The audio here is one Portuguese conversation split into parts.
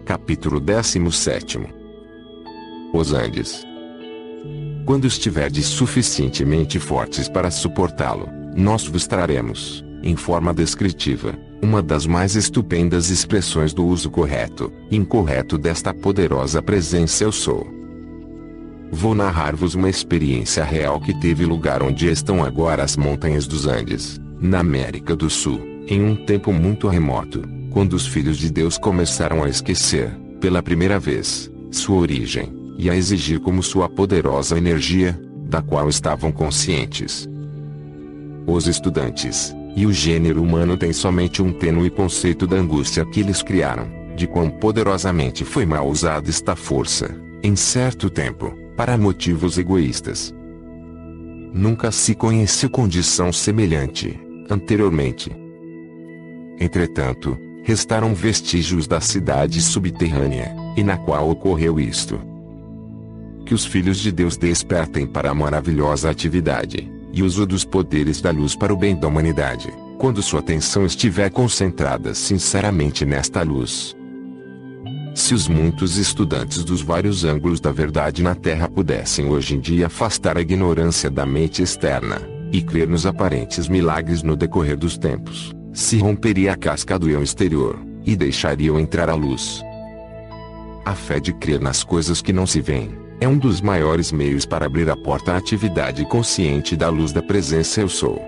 Capítulo 17. Os Andes. Quando estiverdes suficientemente fortes para suportá-lo, nós vos traremos, em forma descritiva, uma das mais estupendas expressões do uso correto e incorreto desta poderosa presença Eu Sou. Vou narrar-vos uma experiência real que teve lugar onde estão agora as montanhas dos Andes, na América do Sul, em um tempo muito remoto, quando os filhos de Deus começaram a esquecer, pela primeira vez, sua origem, e a exigir como sua poderosa energia, da qual estavam conscientes. Os estudantes, e o gênero humano têm somente um tênue conceito da angústia que eles criaram, de quão poderosamente foi mal usada esta força, em certo tempo, para motivos egoístas. Nunca se conheceu condição semelhante, anteriormente. Entretanto, restaram vestígios da cidade subterrânea, e na qual ocorreu isto. Que os filhos de Deus despertem para a maravilhosa atividade e uso dos poderes da luz para o bem da humanidade, quando sua atenção estiver concentrada sinceramente nesta luz. Se os muitos estudantes dos vários ângulos da verdade na Terra pudessem hoje em dia afastar a ignorância da mente externa, e crer nos aparentes milagres no decorrer dos tempos, se romperia a casca do eu exterior, e deixariam entrar a luz. A fé de crer nas coisas que não se veem, é um dos maiores meios para abrir a porta à atividade consciente da luz da presença Eu Sou.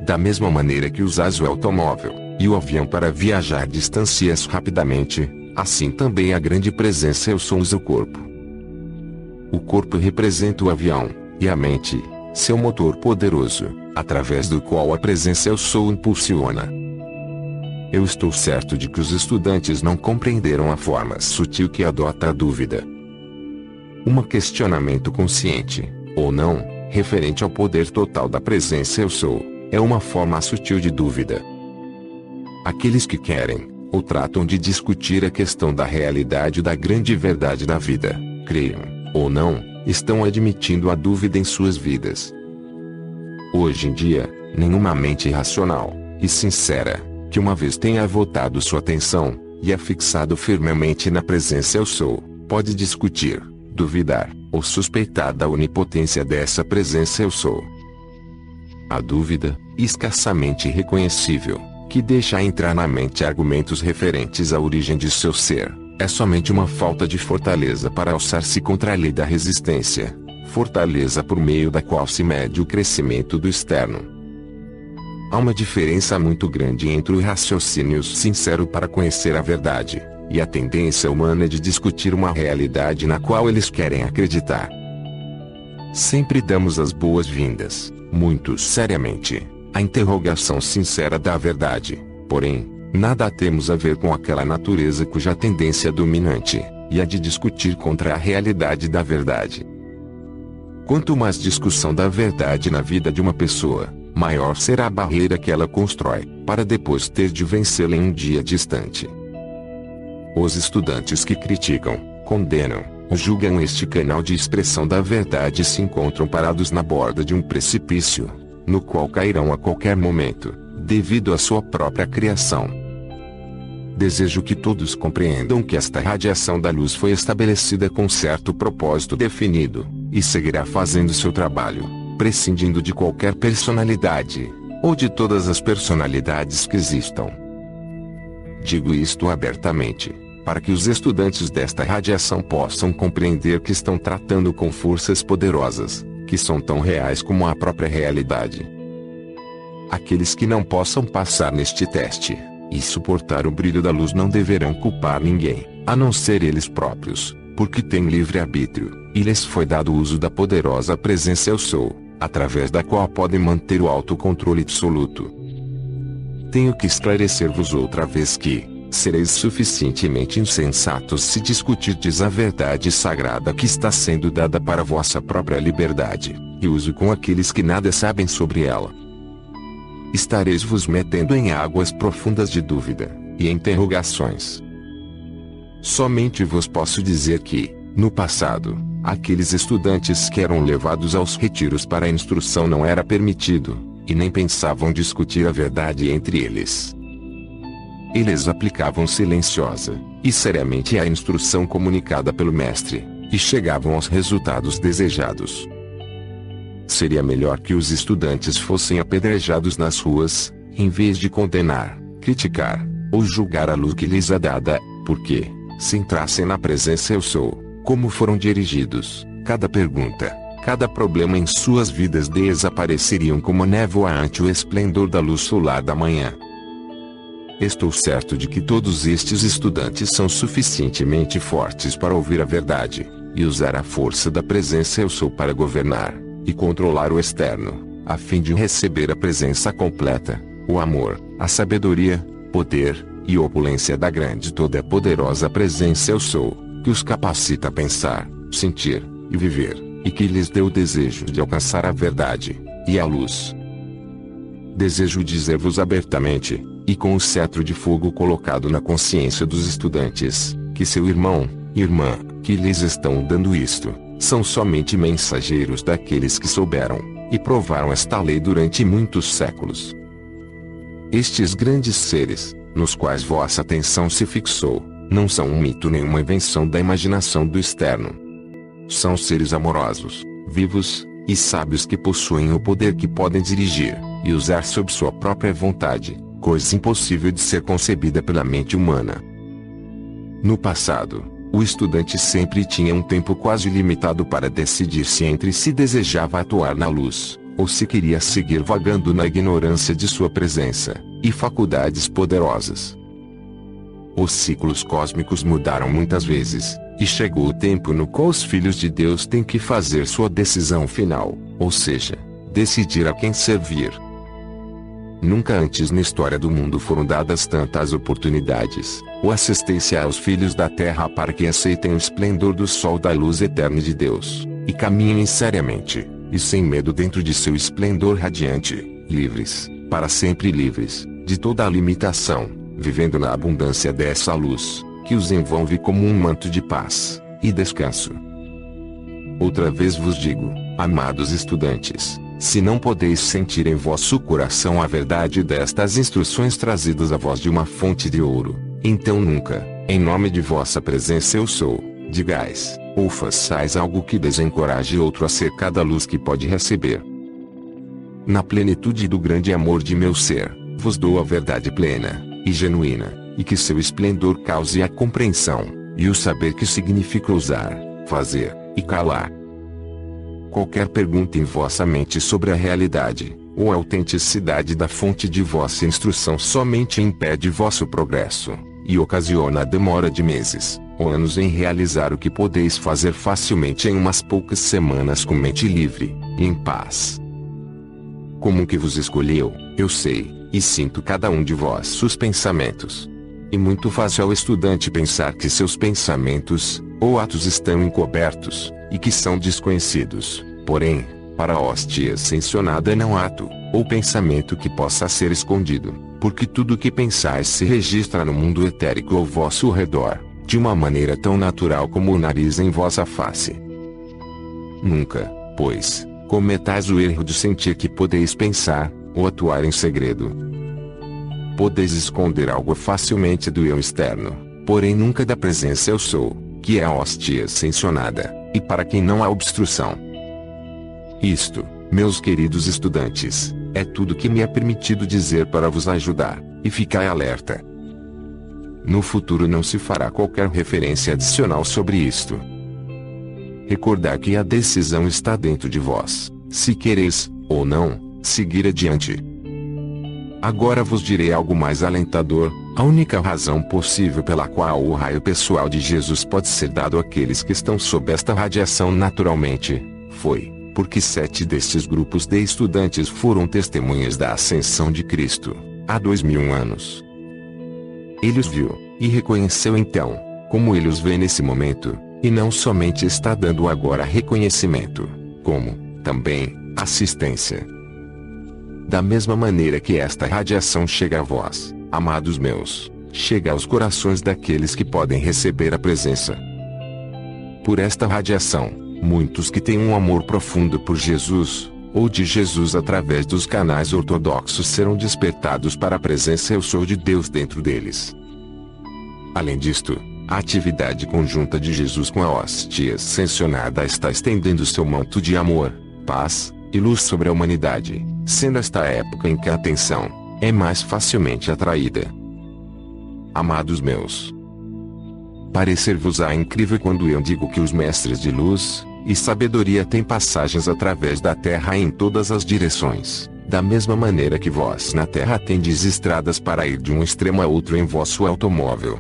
Da mesma maneira que usas o automóvel e o avião para viajar distâncias rapidamente, assim também a grande presença Eu Sou usa o corpo. O corpo representa o avião, e a mente, seu motor poderoso, através do qual a presença Eu Sou impulsiona. Eu estou certo de que os estudantes não compreenderam a forma sutil que adota a dúvida. Um questionamento consciente, ou não, referente ao poder total da presença Eu Sou, é uma forma sutil de dúvida. Aqueles que querem, ou tratam de discutir a questão da realidade da grande verdade da vida, creiam, ou não, estão admitindo a dúvida em suas vidas. Hoje em dia, nenhuma mente racional e sincera, que uma vez tenha voltado sua atenção, e a fixado firmemente na presença Eu Sou, pode discutir, duvidar, ou suspeitar da onipotência dessa presença Eu Sou. A dúvida, escassamente reconhecível, que deixa entrar na mente argumentos referentes à origem de seu ser, é somente uma falta de fortaleza para alçar-se contra a lei da resistência, fortaleza por meio da qual se mede o crescimento do externo. Há uma diferença muito grande entre o raciocínio sincero para conhecer a verdade, e a tendência humana de discutir uma realidade na qual eles querem acreditar. Sempre damos as boas-vindas, muito seriamente, à interrogação sincera da verdade, porém, nada temos a ver com aquela natureza cuja tendência dominante, e a de discutir contra a realidade da verdade. Quanto mais discussão da verdade na vida de uma pessoa, maior será a barreira que ela constrói, para depois ter de vencê-la em um dia distante. Os estudantes que criticam, condenam, julgam este canal de expressão da verdade se encontram parados na borda de um precipício, no qual cairão a qualquer momento, devido à sua própria criação. Desejo que todos compreendam que esta radiação da luz foi estabelecida com certo propósito definido, e seguirá fazendo seu trabalho, prescindindo de qualquer personalidade, ou de todas as personalidades que existam. Digo isto abertamente, para que os estudantes desta radiação possam compreender que estão tratando com forças poderosas, que são tão reais como a própria realidade. Aqueles que não possam passar neste teste, e suportar o brilho da luz não deverão culpar ninguém, a não ser eles próprios, porque têm livre-arbítrio, e lhes foi dado o uso da poderosa presença Eu Sou, através da qual podem manter o autocontrole absoluto. Tenho que esclarecer-vos outra vez que sereis suficientemente insensatos se discutirdes a verdade sagrada que está sendo dada para vossa própria liberdade, e uso com aqueles que nada sabem sobre ela. Estareis vos metendo em águas profundas de dúvida e interrogações. Somente vos posso dizer que, no passado, aqueles estudantes que eram levados aos retiros para a instrução não era permitido, e nem pensavam discutir a verdade entre eles. Eles aplicavam silenciosa e seriamente a instrução comunicada pelo mestre, e chegavam aos resultados desejados. Seria melhor que os estudantes fossem apedrejados nas ruas, em vez de condenar, criticar, ou julgar a luz que lhes é dada, porque, se entrassem na presença eu sou, como foram dirigidos, cada pergunta, cada problema em suas vidas desapareceriam como névoa ante o esplendor da luz solar da manhã. Estou certo de que todos estes estudantes são suficientemente fortes para ouvir a verdade, e usar a força da presença eu sou para governar e controlar o externo, a fim de receber a presença completa, o amor, a sabedoria, poder e opulência da grande toda-poderosa presença eu sou, que os capacita a pensar, sentir e viver, e que lhes dê o desejo de alcançar a verdade e a luz. Desejo dizer-vos abertamente, e com o cetro de fogo colocado na consciência dos estudantes, que seu irmão, irmã, que lhes estão dando isto, são somente mensageiros daqueles que souberam e provaram esta lei durante muitos séculos. Estes grandes seres, nos quais vossa atenção se fixou, não são um mito nem uma invenção da imaginação do externo. São seres amorosos, vivos e sábios que possuem o poder que podem dirigir e usar sob sua própria vontade, coisa impossível de ser concebida pela mente humana. No passado, o estudante sempre tinha um tempo quase limitado para decidir se entre si desejava atuar na luz, ou se queria seguir vagando na ignorância de sua presença e faculdades poderosas. Os ciclos cósmicos mudaram muitas vezes, e chegou o tempo no qual os filhos de Deus têm que fazer sua decisão final, ou seja, decidir a quem servir. Nunca antes na história do mundo foram dadas tantas oportunidades, ou assistência aos filhos da terra para que aceitem o esplendor do sol da luz eterna de Deus, e caminhem seriamente, e sem medo dentro de seu esplendor radiante, livres, para sempre livres, de toda a limitação, vivendo na abundância dessa luz, que os envolve como um manto de paz e descanso. Outra vez vos digo, amados estudantes, se não podeis sentir em vosso coração a verdade destas instruções trazidas a vós de uma fonte de ouro, então nunca, em nome de vossa presença eu sou, digais, ou façais algo que desencoraje outro acerca da luz que pode receber. Na plenitude do grande amor de meu ser, vos dou a verdade plena e genuína, e que seu esplendor cause a compreensão e o saber que significa usar, fazer e calar. Qualquer pergunta em vossa mente sobre a realidade ou a autenticidade da fonte de vossa instrução somente impede vosso progresso e ocasiona a demora de meses ou anos em realizar o que podeis fazer facilmente em umas poucas semanas com mente livre e em paz. Como que vos escolheu, eu sei e sinto cada um de vossos pensamentos. E muito fácil ao estudante pensar que seus pensamentos ou atos estão encobertos e que são desconhecidos. Porém, para a hóstia ascensionada não há ato ou pensamento que possa ser escondido, porque tudo o que pensais se registra no mundo etérico ao vosso redor, de uma maneira tão natural como o nariz em vossa face. Nunca, pois, cometais o erro de sentir que podeis pensar ou atuar em segredo. Podeis esconder algo facilmente do eu externo, porém nunca da presença eu sou, que é a hóstia ascensionada, e para quem não há obstrução. Isto, meus queridos estudantes, é tudo que me é permitido dizer para vos ajudar, e ficai alerta. No futuro não se fará qualquer referência adicional sobre isto. Recordar que a decisão está dentro de vós, se quereis, ou não, seguir adiante. Agora vos direi algo mais alentador, a única razão possível pela qual o raio pessoal de Jesus pode ser dado àqueles que estão sob esta radiação naturalmente, foi, porque 7 destes grupos de estudantes foram testemunhas da ascensão de Cristo, há 2000 anos. Ele os viu, e reconheceu então, como ele os vê nesse momento, e não somente está dando agora reconhecimento, como, também, assistência. Da mesma maneira que esta radiação chega a vós, amados meus, chega aos corações daqueles que podem receber a presença. Por esta radiação, muitos que têm um amor profundo por Jesus, ou de Jesus através dos canais ortodoxos serão despertados para a presença eu sou de Deus dentro deles. Além disto, a atividade conjunta de Jesus com a hóstia ascensionada está estendendo seu manto de amor, paz e luz sobre a humanidade, sendo esta a época em que a atenção é mais facilmente atraída. Amados meus, parecer-vos-á incrível quando eu digo que os mestres de luz e sabedoria têm passagens através da terra em todas as direções, da mesma maneira que vós na terra tendes estradas para ir de um extremo a outro em vosso automóvel.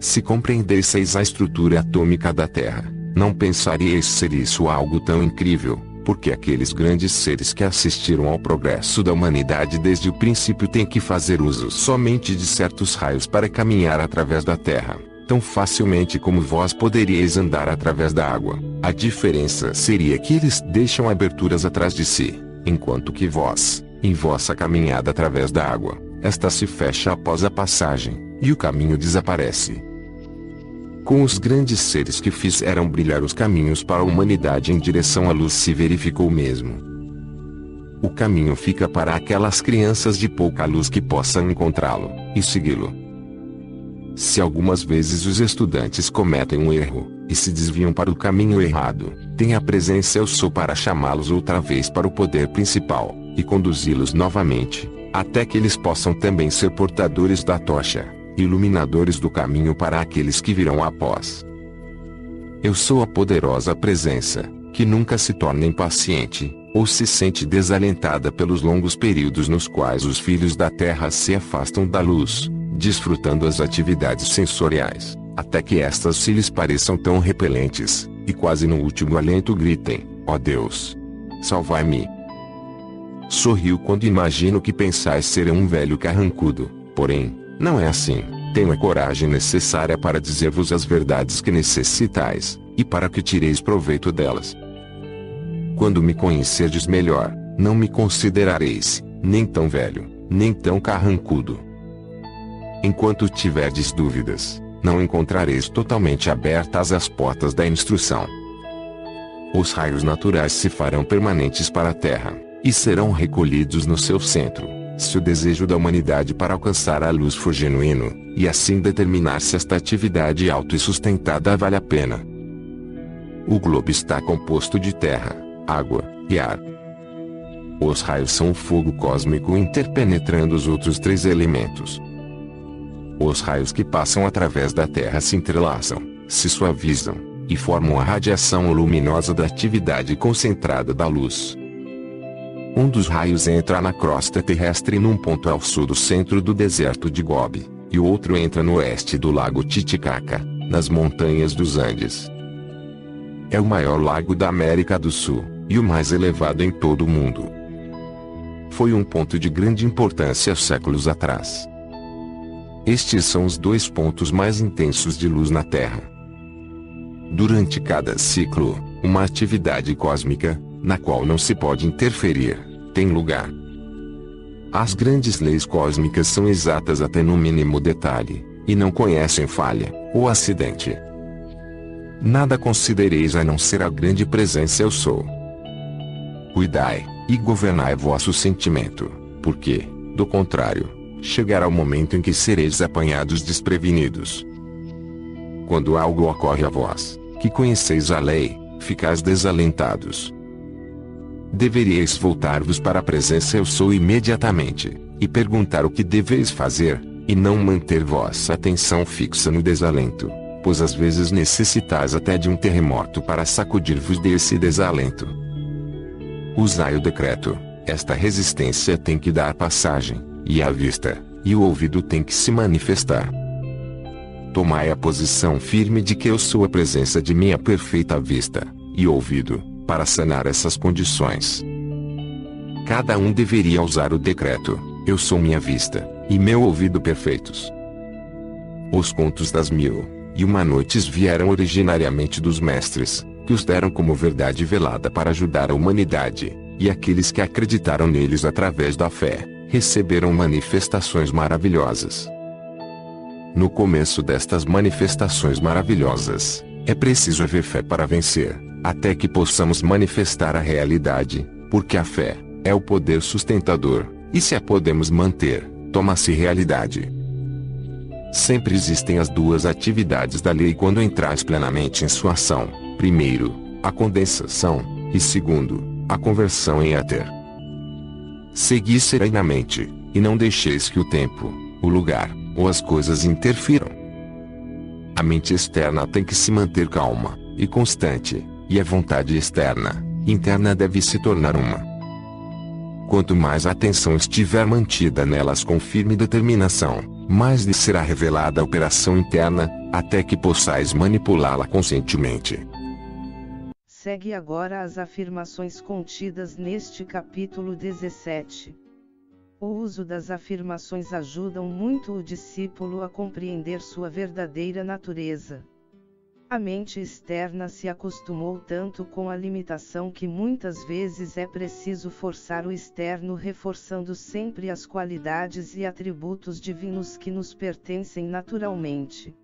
Se compreendesseis a estrutura atômica da Terra, não pensaríeis ser isso algo tão incrível, porque aqueles grandes seres que assistiram ao progresso da humanidade desde o princípio têm que fazer uso somente de certos raios para caminhar através da Terra, tão facilmente como vós poderíeis andar através da água. A diferença seria que eles deixam aberturas atrás de si, enquanto que vós, em vossa caminhada através da água, esta se fecha após a passagem, e o caminho desaparece. Com os grandes seres que fizeram brilhar os caminhos para a humanidade em direção à luz se verificou o mesmo. O caminho fica para aquelas crianças de pouca luz que possam encontrá-lo e segui-lo. Se algumas vezes os estudantes cometem um erro e se desviam para o caminho errado, tem a presença Eu Sou para chamá-los outra vez para o poder principal e conduzi-los novamente, até que eles possam também ser portadores da tocha, iluminadores do caminho para aqueles que virão após. Eu sou a poderosa presença, que nunca se torna impaciente, ou se sente desalentada pelos longos períodos nos quais os filhos da terra se afastam da luz, desfrutando as atividades sensoriais, até que estas se lhes pareçam tão repelentes, e quase no último alento gritem: ó Deus, salvai-me. Sorrio quando imagino que pensais ser um velho carrancudo, porém, não é assim. Tenho a coragem necessária para dizer-vos as verdades que necessitais, e para que tireis proveito delas. Quando me conhecerdes melhor, não me considerareis, nem tão velho, nem tão carrancudo. Enquanto tiverdes dúvidas, não encontrareis totalmente abertas as portas da instrução. Os raios naturais se farão permanentes para a Terra, e serão recolhidos no seu centro, se o desejo da humanidade para alcançar a luz for genuíno, e assim determinar se esta atividade auto e sustentada vale a pena. O globo está composto de terra, água e ar. Os raios são o fogo cósmico interpenetrando os outros três elementos. Os raios que passam através da Terra se entrelaçam, se suavizam, e formam a radiação luminosa da atividade concentrada da luz. Um dos raios entra na crosta terrestre num ponto ao sul do centro do deserto de Gobi, e o outro entra no oeste do lago Titicaca, nas montanhas dos Andes. É o maior lago da América do Sul, e o mais elevado em todo o mundo. Foi um ponto de grande importância séculos atrás. Estes são os dois pontos mais intensos de luz na Terra. Durante cada ciclo, uma atividade cósmica, na qual não se pode interferir, tem lugar. As grandes leis cósmicas são exatas até no mínimo detalhe, e não conhecem falha, ou acidente. Nada considereis a não ser a grande presença Eu Sou. Cuidai, e governai vosso sentimento, porque, do contrário, chegará o momento em que sereis apanhados desprevenidos. Quando algo ocorre a vós, que conheceis a lei, ficais desalentados. Deveríeis voltar-vos para a presença Eu Sou imediatamente, e perguntar o que deveis fazer, e não manter vossa atenção fixa no desalento, pois às vezes necessitais até de um terremoto para sacudir-vos desse desalento. Usai o decreto, esta resistência tem que dar passagem, e a vista, e o ouvido tem que se manifestar. Tomai a posição firme de que Eu sou a presença de minha perfeita vista, e ouvido, para sanar essas condições. Cada um deveria usar o decreto, Eu sou minha vista, e meu ouvido perfeitos. Os contos das 1001 noites vieram originariamente dos mestres, que os deram como verdade velada para ajudar a humanidade, e aqueles que acreditaram neles através da fé, receberam manifestações maravilhosas. No começo destas manifestações maravilhosas, é preciso haver fé para vencer, até que possamos manifestar a realidade, porque a fé é o poder sustentador, e se a podemos manter, torna-se realidade. Sempre existem as duas atividades da lei quando entrais plenamente em sua ação: primeiro, a condensação, e segundo, a conversão em éter. Segui serenamente, e não deixeis que o tempo, o lugar, ou as coisas interfiram. A mente externa tem que se manter calma e constante, e a vontade externa, interna deve se tornar uma. Quanto mais a atenção estiver mantida nelas com firme determinação, mais lhe será revelada a operação interna, até que possais manipulá-la conscientemente. Segue agora as afirmações contidas neste capítulo 17. O uso das afirmações ajudam muito o discípulo a compreender sua verdadeira natureza. A mente externa se acostumou tanto com a limitação que muitas vezes é preciso forçar o externo, reforçando sempre as qualidades e atributos divinos que nos pertencem naturalmente.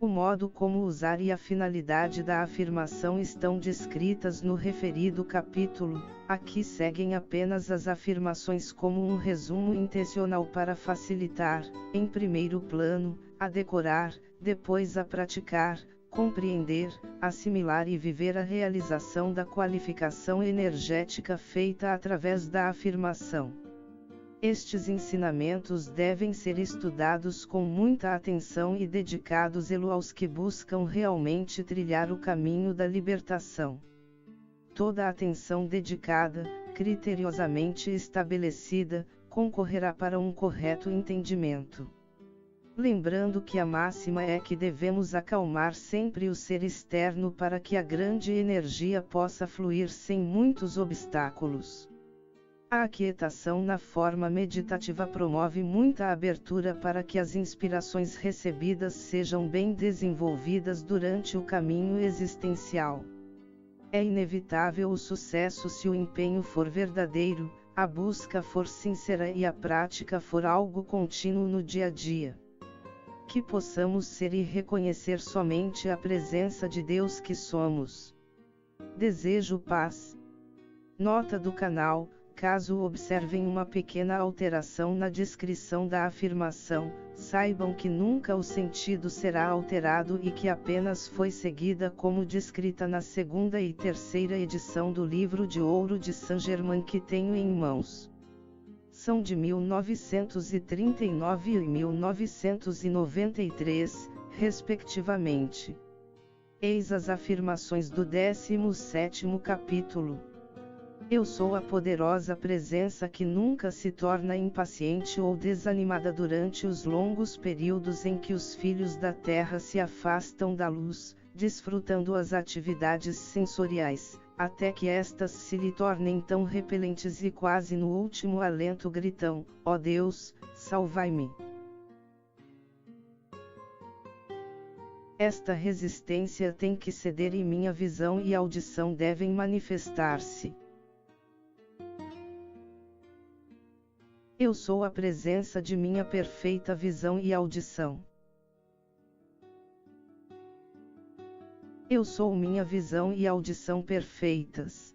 O modo como usar e a finalidade da afirmação estão descritas no referido capítulo. Aqui seguem apenas as afirmações como um resumo intencional para facilitar, em primeiro plano, a decorar, depois a praticar, compreender, assimilar e viver a realização da qualificação energética feita através da afirmação. Estes ensinamentos devem ser estudados com muita atenção e dedicado zelo aos que buscam realmente trilhar o caminho da libertação. Toda a atenção dedicada, criteriosamente estabelecida, concorrerá para um correto entendimento. Lembrando que a máxima é que devemos acalmar sempre o ser externo para que a grande energia possa fluir sem muitos obstáculos. A aquietação na forma meditativa promove muita abertura para que as inspirações recebidas sejam bem desenvolvidas durante o caminho existencial. É inevitável o sucesso se o empenho for verdadeiro, a busca for sincera e a prática for algo contínuo no dia a dia. Que possamos ser e reconhecer somente a presença de Deus que somos. Desejo paz. Nota do canal: caso observem uma pequena alteração na descrição da afirmação, saibam que nunca o sentido será alterado e que apenas foi seguida como descrita na segunda e terceira edição do livro de ouro de Saint-Germain que tenho em mãos. São de 1939 e 1993, respectivamente. Eis as afirmações do 17º capítulo. Eu sou a poderosa presença que nunca se torna impaciente ou desanimada durante os longos períodos em que os filhos da terra se afastam da luz, desfrutando as atividades sensoriais, até que estas se lhe tornem tão repelentes e quase no último alento gritam: ó Deus, salvai-me! Esta resistência tem que ceder e minha visão e audição devem manifestar-se. Eu sou a presença de minha perfeita visão e audição. Eu sou minha visão e audição perfeitas.